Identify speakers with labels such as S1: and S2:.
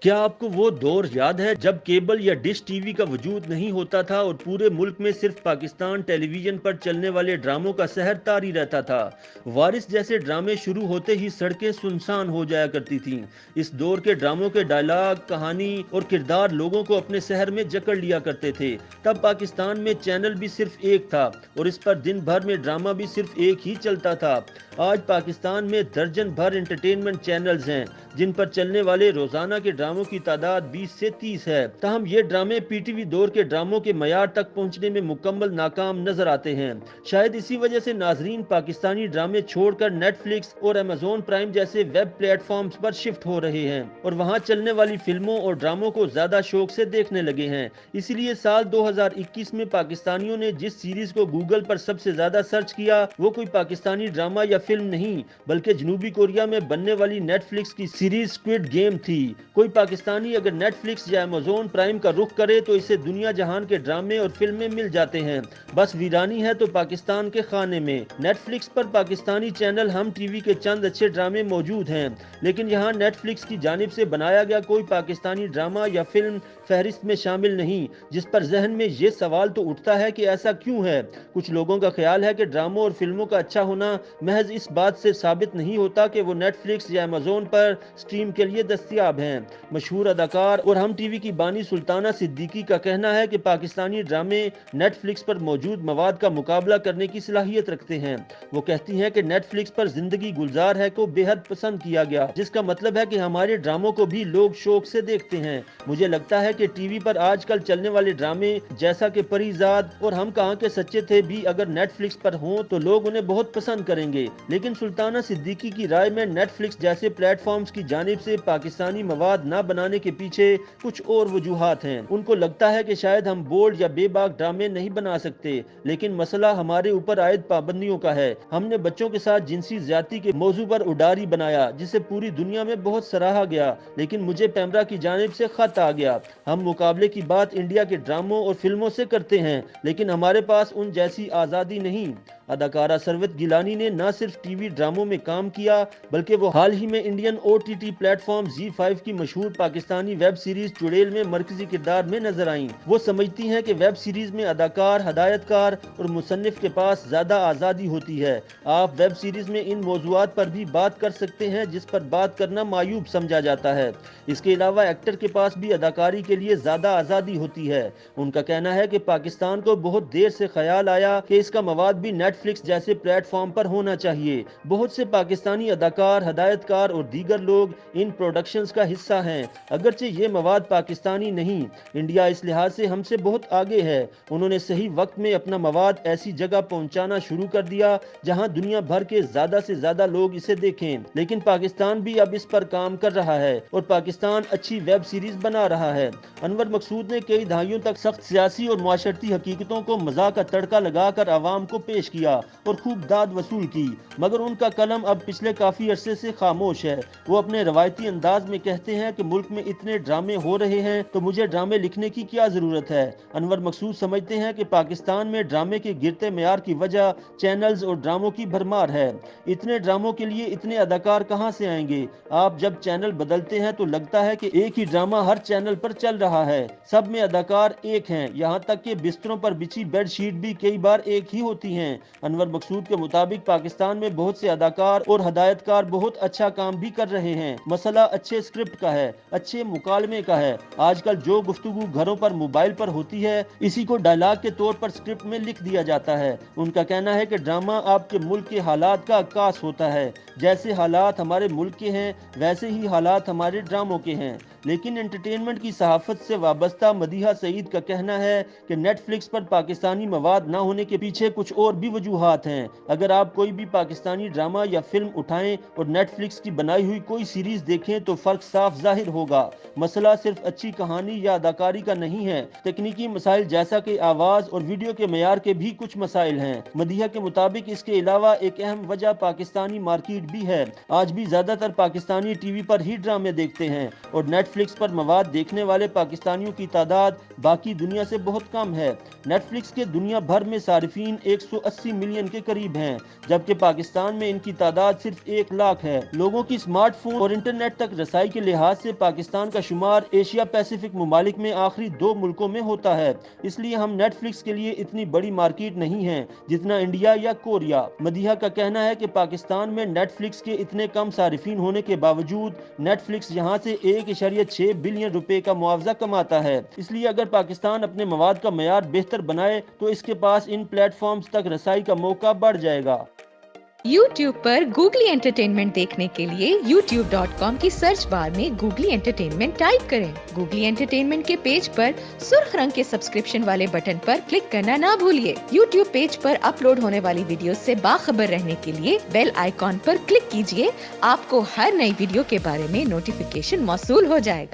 S1: کیا آپ کو وہ دور یاد ہے جب کیبل یا ڈش ٹی وی کا وجود نہیں ہوتا تھا اور پورے ملک میں صرف پاکستان ٹیلی ویژن پر چلنے والے ڈراموں کا سحر طاری رہتا تھا؟ وارث جیسے ڈرامے شروع ہوتے ہی سڑکیں سنسان ہو جایا کرتی تھیں۔ اس دور کے ڈراموں کے ڈائلاگ، کہانی اور کردار لوگوں کو اپنے سحر میں جکڑ لیا کرتے تھے۔ تب پاکستان میں چینل بھی صرف ایک تھا اور اس پر دن بھر میں ڈرامہ بھی صرف ایک ہی چلتا تھا۔ آج پاکستان میں درجن بھر انٹرٹینمنٹ چینلز ہیں جن پر چلنے والے روزانہ کے ڈراموں کی تعداد 20 سے 30 ہے۔ تاہم یہ ڈرامے پی ٹی وی دور کے ڈراموں کے معیار تک پہنچنے میں مکمل ناکام نظر آتے ہیں۔ شاید اسی وجہ سے ناظرین پاکستانی ڈرامے چھوڑ کر نیٹ فلکس اور ایمیزون پرائم جیسے ویب پلیٹ فارمز پر شفٹ ہو رہے ہیں اور وہاں چلنے والی فلموں اور ڈراموں کو زیادہ شوق سے دیکھنے لگے ہیں۔ اسی لیے سال 2021 میں پاکستانیوں نے جس سیریز کو گوگل پر سب سے زیادہ سرچ کیا وہ کوئی پاکستانی ڈرامہ یا فلم نہیں بلکہ جنوبی کوریا میں بننے والی نیٹ فلکس کی سیریز اسکوئڈ گیم تھی۔ کوئی پاکستانی اگر نیٹ فلکس یا ایمیزون پرائم کا رخ کرے تو اسے دنیا جہان کے ڈرامے اور فلمیں مل جاتے ہیں، بس ویرانی ہے تو پاکستان کے خانے میں۔ نیٹ فلکس پر پاکستانی چینل ہم ٹی وی کے چند اچھے ڈرامے موجود ہیں، لیکن یہاں نیٹ فلکس کی جانب سے بنایا گیا کوئی پاکستانی ڈرامہ یا فلم فہرست میں شامل نہیں، جس پر ذہن میں یہ سوال تو اٹھتا ہے کہ ایسا کیوں ہے؟ کچھ لوگوں کا خیال ہے کہ ڈراموں اور فلموں کا اچھا ہونا محض اس بات سے ثابت نہیں ہوتا کہ وہ نیٹ فلکس یا ایمیزون پر سٹریم کے لیے دستیاب ہیں۔ مشہور اداکار اور ہم ٹی وی کی بانی سلطانہ صدیقی کا کہنا ہے کہ پاکستانی ڈرامے نیٹ فلکس پر موجود مواد کا مقابلہ کرنے کی صلاحیت رکھتے ہیں۔ وہ کہتی ہیں کہ نیٹ فلکس پر زندگی گلزار ہے کو بے حد پسند کیا گیا، جس کا مطلب ہے کہ ہمارے ڈراموں کو بھی لوگ شوق سے دیکھتے ہیں۔ مجھے لگتا ہے کہ ٹی وی پر آج کل چلنے والے ڈرامے جیسا کہ پری زاد اور ہم کہاں کے سچے تھے بھی اگر نیٹ فلکس پر ہوں تو لوگ انہیں بہت پسند کریں گے، لیکن سلطانہ صدیقی کی رائے میں نیٹ فلکس جیسے پلیٹ فارمز کی جانب سے پاکستانی مواد نہ بنانے کے پیچھے کچھ اور وجوہات ہیں۔ ان کو لگتا ہے کہ شاید ہم بولڈ یا بے باک ڈرامے نہیں بنا سکتے، لیکن مسئلہ ہمارے اوپر عائد پابندیوں کا ہے۔ ہم نے بچوں کے ساتھ جنسی زیادتی کے موضوع پر اڈاری بنایا جسے پوری دنیا میں بہت سراہا گیا، لیکن مجھے پیمرا کی جانب سے خط آ گیا۔ ہم مقابلے کی بات انڈیا کے ڈراموں اور فلموں سے کرتے ہیں، لیکن ہمارے پاس ان جیسی آزادی نہیں۔ اداکارہ ثروت گیلانی نے نہ صرف ٹی وی ڈراموں میں کام کیا بلکہ وہ حال ہی میں Indian O T T platform زی5 کی مشہور پاکستانی ویب سیریز چڑیل میں مرکزی کردار میں نظر آئیں۔ وہ سمجھتی ہیں کہ ویب سیریز میں اداکار، ہدایت کار اور مصنف کے پاس زیادہ آزادی ہوتی ہے۔ آپ ویب سیریز میں ان موضوعات پر بھی بات کر سکتے ہیں جس پر بات کرنا معیوب سمجھا جاتا ہے۔ اس کے علاوہ ایکٹر کے پاس بھی اداکاری کے لیے زیادہ آزادی ہوتی ہے۔ ان کا کہنا ہے کہ پاکستان کو بہت دیر سے خیال آیا کہ اس کا مواد بھی نیٹ فلکس جیسے پلیٹ فارم پر ہونا چاہیے۔ بہت سے پاکستانی اداکار، ہدایت کار اور دیگر لوگ ان پروڈکشنز کا حصہ ہیں، اگرچہ یہ مواد پاکستانی نہیں۔ انڈیا اس لحاظ سے ہم سے بہت آگے ہے۔ انہوں نے صحیح وقت میں اپنا مواد ایسی جگہ پہنچانا شروع کر دیا جہاں دنیا بھر کے زیادہ سے زیادہ لوگ اسے دیکھیں، لیکن پاکستان بھی اب اس پر کام کر رہا ہے اور پاکستان اچھی ویب سیریز بنا رہا ہے۔ انور مقصود نے کئی دہائیوں تک سخت سیاسی اور معاشرتی حقیقتوں کو مزاح کا تڑکا لگا کر عوام کو پیش کیا اور خوب داد وصول کی، مگر ان کا قلم اب پچھلے کافی عرصے سے خاموش ہے۔ وہ اپنے روایتی انداز میں کہتے ہیں کہ ملک میں اتنے ڈرامے ہو رہے ہیں تو مجھے ڈرامے لکھنے کی کیا ضرورت ہے؟ انور مقصود سمجھتے ہیں کہ پاکستان میں ڈرامے کے گرتے معیار کی وجہ چینلز اور ڈراموں کی بھرمار ہے۔ اتنے ڈراموں کے لیے اتنے اداکار کہاں سے آئیں گے؟ آپ جب چینل بدلتے ہیں تو لگتا ہے کہ ایک ہی ڈرامہ ہر چینل پر چل رہا ہے، سب میں اداکار ایک ہیں، یہاں تک کہ بستروں پر بچھی بیڈ شیٹ بھی کئی بار ایک ہی ہوتی ہیں۔ انور مقصود کے مطابق پاکستان میں بہت سے اداکار اور ہدایت کار بہت اچھا کام بھی کر رہے ہیں، مسئلہ اچھے سکرپٹ کا ہے، اچھے مکالمے کا ہے۔ آج کل جو گفتگو گھروں پر موبائل پر ہوتی ہے اسی کو ڈائلاگ کے طور پر سکرپٹ میں لکھ دیا جاتا ہے۔ ان کا کہنا ہے کہ ڈرامہ آپ کے ملک کے حالات کا عکاس ہوتا ہے، جیسے حالات ہمارے ملک کے ہیں ویسے ہی حالات ہمارے ڈراموں کے ہیں۔ لیکن انٹرٹینمنٹ کی صحافت سے وابستہ مدیحہ سعید کا کہنا ہے کہ نیٹ فلکس پر پاکستانی مواد نہ ہونے کے پیچھے کچھ اور بھی وجوہات ہیں۔ اگر آپ کوئی بھی پاکستانی ڈرامہ یا فلم اٹھائیں اور نیٹ فلکس کی بنائی ہوئی کوئی سیریز دیکھیں تو فرق صاف ظاہر ہوگا۔ مسئلہ صرف اچھی کہانی یا اداکاری کا نہیں ہے، تکنیکی مسائل جیسا کہ آواز اور ویڈیو کے معیار کے بھی کچھ مسائل ہیں۔ مدیحہ کے مطابق اس کے علاوہ ایک اہم وجہ پاکستانی مارکیٹ بھی ہے۔ آج بھی زیادہ تر پاکستانی ٹی وی پر ہی ڈرامے دیکھتے ہیں اور نیٹ نیٹ فلکس پر مواد دیکھنے والے پاکستانیوں کی تعداد باقی دنیا سے بہت کم ہے۔ نیٹ فلکس کے دنیا بھر میں صارفین 180 ملین کے قریب ہیں، جبکہ پاکستان میں ان کی تعداد صرف 1 لاکھ ہے۔ لوگوں کی سمارٹ فون اور انٹرنیٹ تک رسائی کے لحاظ سے پاکستان کا شمار ایشیا پیسیفک ممالک میں آخری 2 ملکوں میں ہوتا ہے، اس لیے ہم نیٹ فلکس کے لیے اتنی بڑی مارکیٹ نہیں ہیں جتنا انڈیا یا کوریا۔ مدیحہ کا کہنا ہے کہ پاکستان میں نیٹ فلکس کے اتنے کم صارفین ہونے کے باوجود نیٹ فلکس یہاں سے 1.6 بلین روپے کا معاوضہ کماتا ہے۔ اس لیے اگر پاکستان اپنے مواد کا معیار بہتر بنائے تو اس کے پاس ان پلیٹ فارمز تک رسائی کا موقع بڑھ جائے گا۔
S2: YouTube پر گوگلی انٹرٹینمنٹ دیکھنے کے لیے youtube.com کی سرچ بار میں گوگلی انٹرٹینمنٹ ٹائپ کریں۔ گوگلی انٹرٹینمنٹ کے پیج پر سرخ رنگ کے سبسکرپشن والے بٹن پر کلک کرنا نہ بھولیے۔ YouTube پیج پر اپلوڈ ہونے والی ویڈیوز سے باخبر رہنے کے لیے بیل آئیکن پر کلک کیجیے۔ آپ کو ہر نئی ویڈیو کے بارے میں نوٹیفیکیشن موصول ہو جائے گا۔